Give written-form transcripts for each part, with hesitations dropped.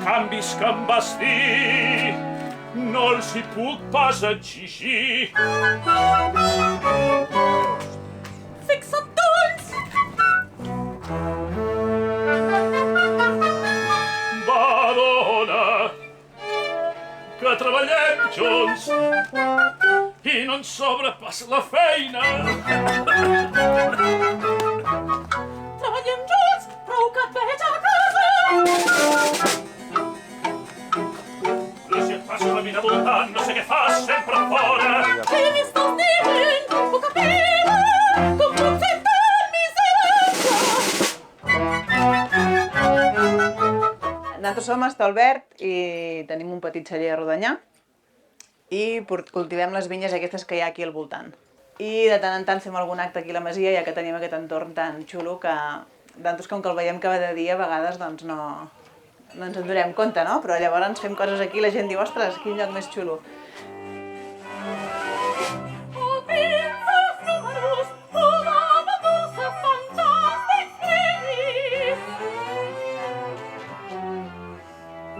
canvis que em vas dir no els hi puc pas exigir. Fixa't, doncs! Va, dona, que treballem junts i no ens sobra pas la feina. Treballem junts, prou que et veig a casa! Però si et passo la vida voltant, no sé què fas sempre fora. Què m'estàs dient? Com puc aprendre? Com puc ser tan miserable? Nosaltres som Estalbert i tenim un petit celler a Rodonyà i cultivem les vinyes aquestes que hi ha aquí al voltant. I de tant en tant fem algun acte aquí a la masia, ja que tenim aquest entorn tan xulo que nosaltres, com que el veiem cada dia, a vegades doncs no ens en donem compte, no? Però llavors fem coses aquí i la gent diu, ostres, quin lloc més xulo.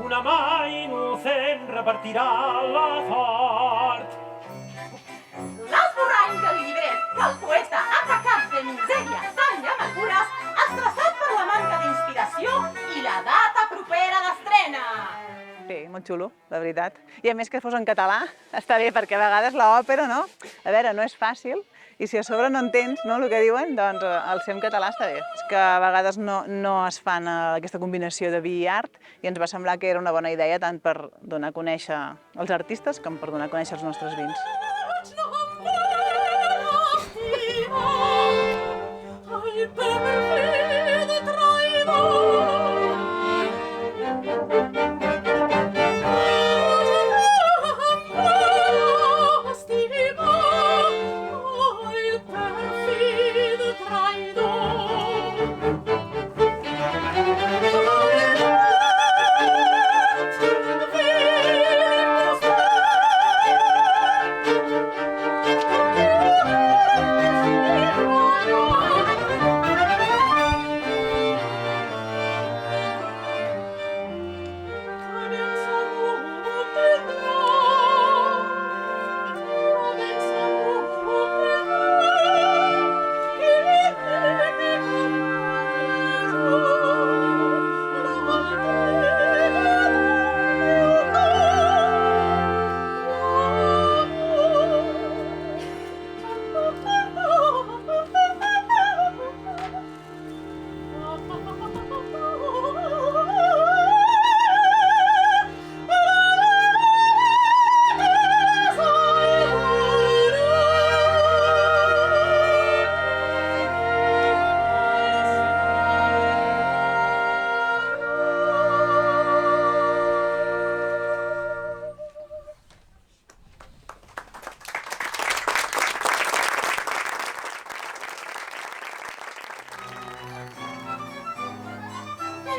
Una mà innocent repartirà la sort. L'esborrany del llibret que el poeta, atacat de misèria i amargures, estressat per la manca d'inspiració i la data propera d'estrena. Sí, molt xulo, la veritat. I a més que fos en català, està bé, perquè a vegades l'òpera, no? A veure, no és fàcil, i si a sobre no entens, no, el que diuen, doncs el ser en català està bé. És que a vegades no es fan aquesta combinació de vi i art, i ens va semblar que era una bona idea tant per donar a conèixer els artistes com per donar a conèixer els nostres vins.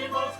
Si vols